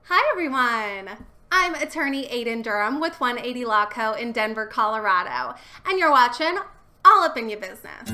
Hi everyone! I'm attorney Aiden Durham with 180 Law Co. in Denver, Colorado, and you're watching All Up in Your Business.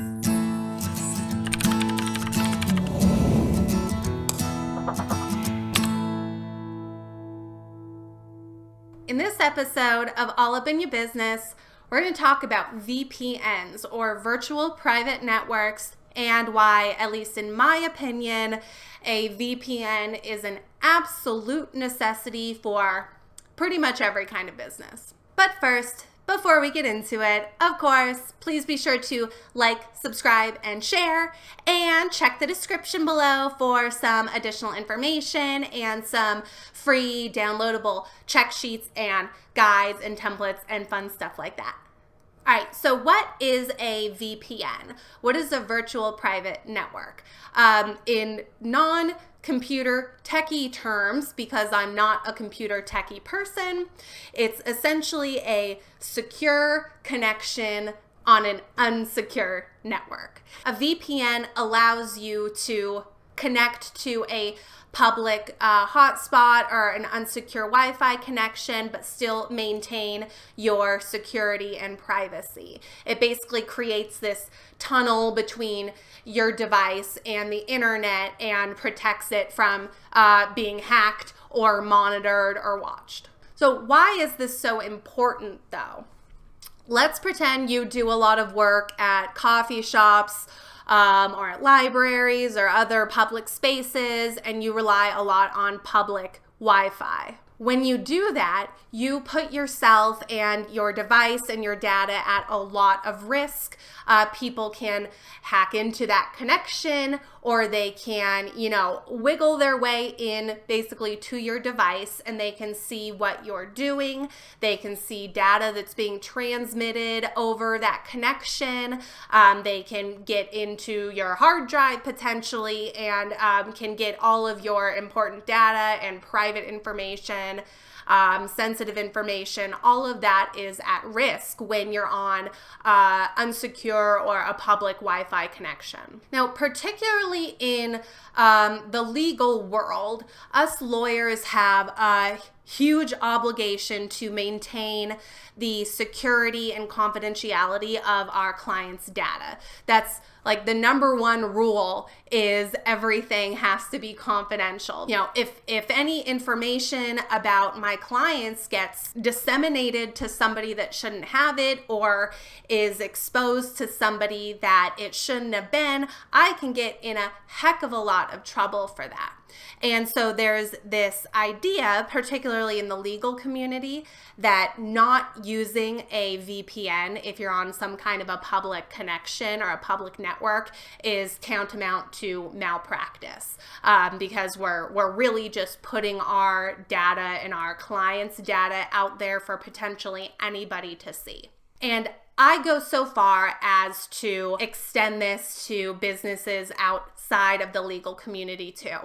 In this episode of All Up in Your Business, we're going to talk about VPNs, or virtual private networks, and why, at least in my opinion, a VPN is an absolute necessity for pretty much every kind of business. But first, before we get into it, of course, please be sure to like, subscribe, and share, and check the description below for some additional information and some free downloadable check sheets and guides and templates and fun stuff like that. All right, so what is a VPN? What is a virtual private network? In non-computer techie terms, because I'm not a computer techie person, it's essentially a secure connection on an unsecure network. A VPN allows you to connect to a public hotspot or an unsecure Wi-Fi connection, but still maintain your security and privacy. It basically creates this tunnel between your device and the internet and protects it from being hacked or monitored or watched. So why is this so important though? Let's pretend you do a lot of work at coffee shops, or at libraries or other public spaces, and you rely a lot on public Wi-Fi. When you do that, you put yourself and your device and your data at a lot of risk. People can hack into that connection, or they can, wiggle their way in basically to your device, and they can see what you're doing. They can see data that's being transmitted over that connection. They can get into your hard drive potentially, and can get all of your important data and private information, sensitive information. All of that is at risk when you're on unsecure or a public Wi-Fi connection. Now, particularly in the legal world, us lawyers have a huge obligation to maintain the security and confidentiality of our clients' data. That's like the number one rule is everything has to be confidential. If any information about my clients gets disseminated to somebody that shouldn't have it, or is exposed to somebody that it shouldn't have been, I can get in a heck of a lot of trouble for that. And so there's this idea, particularly in the legal community, that not using a VPN if you're on some kind of a public connection or a public network is tantamount to malpractice, because we're really just putting our data and our clients' data out there for potentially anybody to see. And I go so far as to extend this to businesses outside of the legal community too.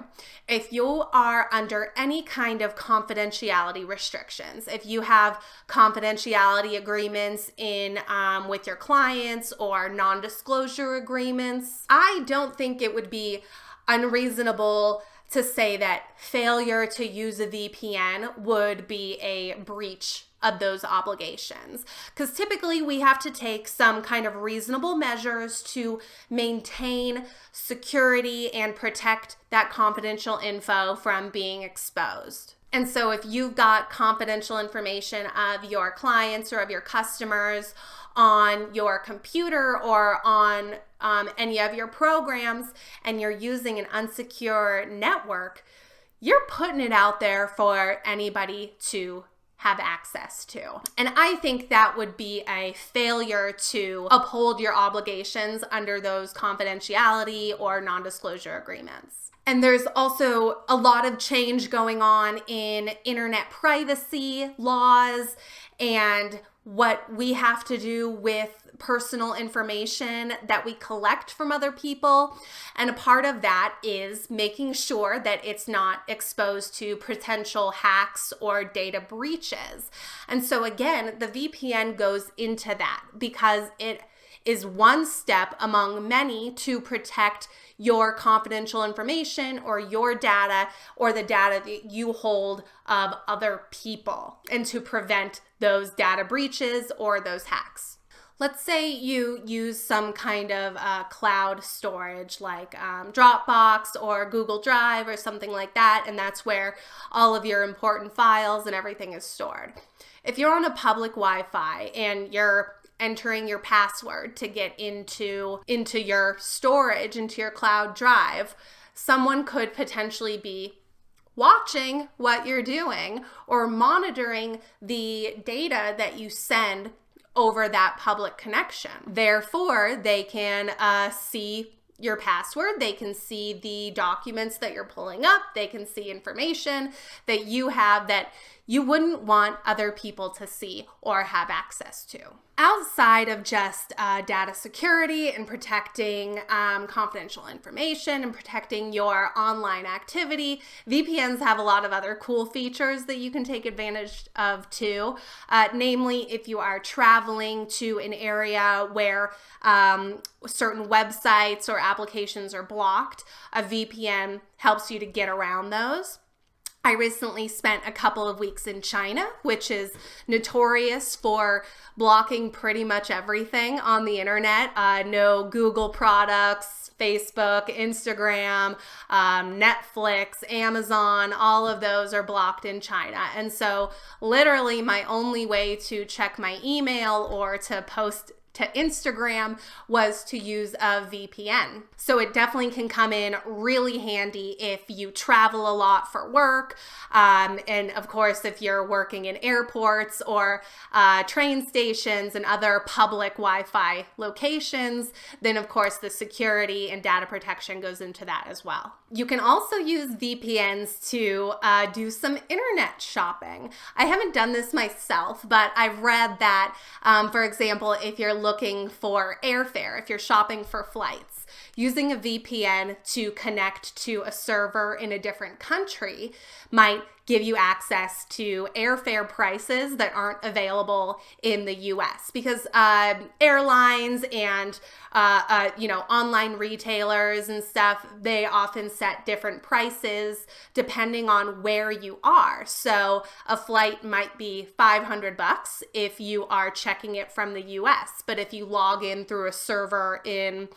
If you are under any kind of confidentiality restrictions, if you have confidentiality agreements in with your clients or non-disclosure agreements, I don't think it would be unreasonable to say that failure to use a VPN would be a breach of those obligations, because typically we have to take some kind of reasonable measures to maintain security and protect that confidential info from being exposed. And so if you've got confidential information of your clients or of your customers on your computer or on any of your programs, and you're using an unsecure network, you're putting it out there for anybody to have access to. And I think that would be a failure to uphold your obligations under those confidentiality or non-disclosure agreements. And there's also a lot of change going on in internet privacy laws and what we have to do with personal information that we collect from other people. And a part of that is making sure that it's not exposed to potential hacks or data breaches. And so again, the VPN goes into that because it is one step among many to protect your confidential information or your data or the data that you hold of other people, and to prevent those data breaches or those hacks. Let's say you use some kind of cloud storage like Dropbox or Google Drive or something like that, and that's where all of your important files and everything is stored. If you're on a public Wi-Fi and you're entering your password to get into your storage, into your cloud drive, someone could potentially be watching what you're doing or monitoring the data that you send over that public connection. Therefore, they can see your password, they can see the documents that you're pulling up, they can see information that you have that you wouldn't want other people to see or have access to. Outside of just data security and protecting confidential information and protecting your online activity, VPNs have a lot of other cool features that you can take advantage of too. Namely, if you are traveling to an area where certain websites or applications are blocked, a VPN helps you to get around those. I recently spent a couple of weeks in China, which is notorious for blocking pretty much everything on the internet. No Google products, Facebook, Instagram, Netflix, Amazon, all of those are blocked in China. And so literally my only way to check my email or to post to Instagram was to use a VPN. So it definitely can come in really handy if you travel a lot for work. And of course, if you're working in airports or train stations and other public Wi-Fi locations, then of course the security and data protection goes into that as well. You can also use VPNs to do some internet shopping. I haven't done this myself, but I've read that, for example, if you're looking for airfare, if you're shopping for flights, using a VPN to connect to a server in a different country might give you access to airfare prices that aren't available in the US, because airlines and online retailers and stuff, they often set different prices depending on where you are. So a flight might be $500 if you are checking it from the US, but if you log in through a server in,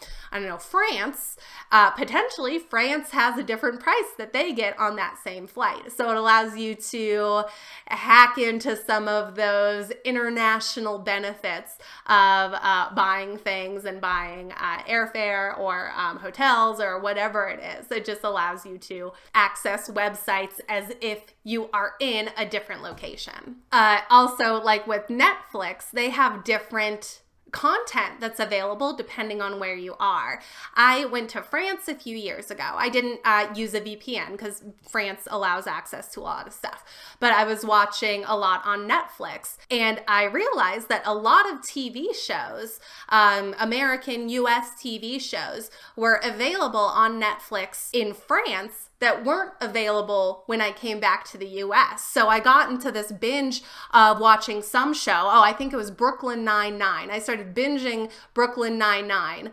France, potentially France has a different price that they get on that same flight. So it allows you to hack into some of those international benefits of buying things and buying airfare or hotels or whatever it is. It just allows you to access websites as if you are in a different location. Also, like with Netflix, they have different content that's available depending on where you are. I went to France a few years ago. I didn't use a VPN because France allows access to a lot of stuff, but I was watching a lot on Netflix, and I realized that a lot of TV shows, American US TV shows, were available on Netflix in France that weren't available when I came back to the US. So I got into this binge of watching some show. I think it was Brooklyn Nine-Nine. I started binging Brooklyn Nine-Nine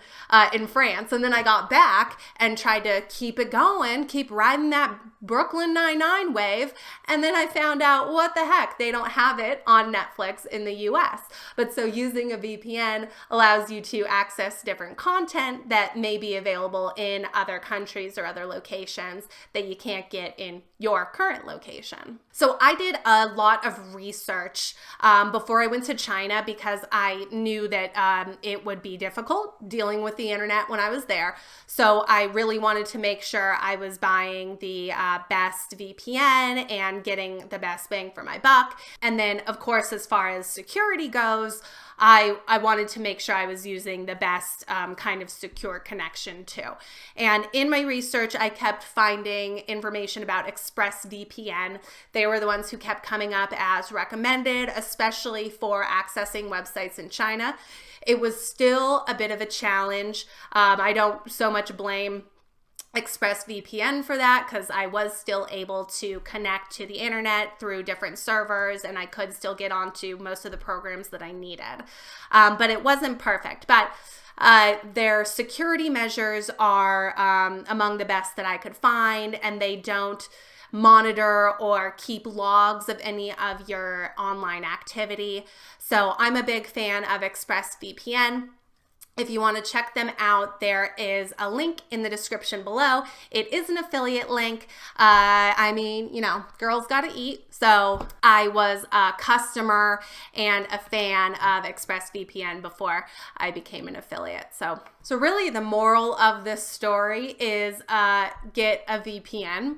in France. And then I got back and tried to keep it going, keep riding that Brooklyn Nine-Nine wave. And then I found out, what the heck, they don't have it on Netflix in the US. But so using a VPN allows you to access different content that may be available in other countries or other locations that you can't get in your current location. So I did a lot of research before I went to China, because I knew that it would be difficult dealing with the internet when I was there. So I really wanted to make sure I was buying the best VPN and getting the best bang for my buck. And then, of course, as far as security goes, I wanted to make sure I was using the best kind of secure connection too. And in my research, I kept finding information about ExpressVPN. They were the ones who kept coming up as recommended, especially for accessing websites in China. It was still a bit of a challenge. I don't so much blame ExpressVPN for that because I was still able to connect to the internet through different servers, and I could still get onto most of the programs that I needed. But it wasn't perfect. But their security measures are among the best that I could find, and they don't monitor or keep logs of any of your online activity. So I'm a big fan of ExpressVPN. If you want to check them out, there is a link in the description below. It is an affiliate link. I mean, you know, girls gotta eat. So I was a customer and a fan of ExpressVPN before I became an affiliate. So really the moral of this story is get a VPN.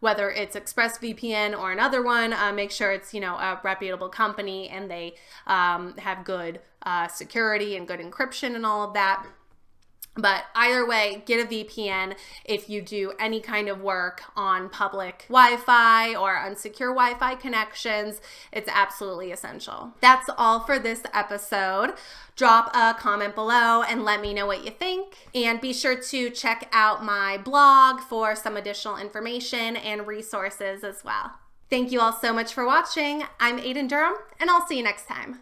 Whether it's ExpressVPN or another one, make sure it's, you know, a reputable company and they have good security and good encryption and all of that. But either way, get a VPN if you do any kind of work on public Wi-Fi or unsecure Wi-Fi connections. It's absolutely essential. That's all for this episode. Drop a comment below and let me know what you think. And be sure to check out my blog for some additional information and resources as well. Thank you all so much for watching. I'm Aiden Durham, and I'll see you next time.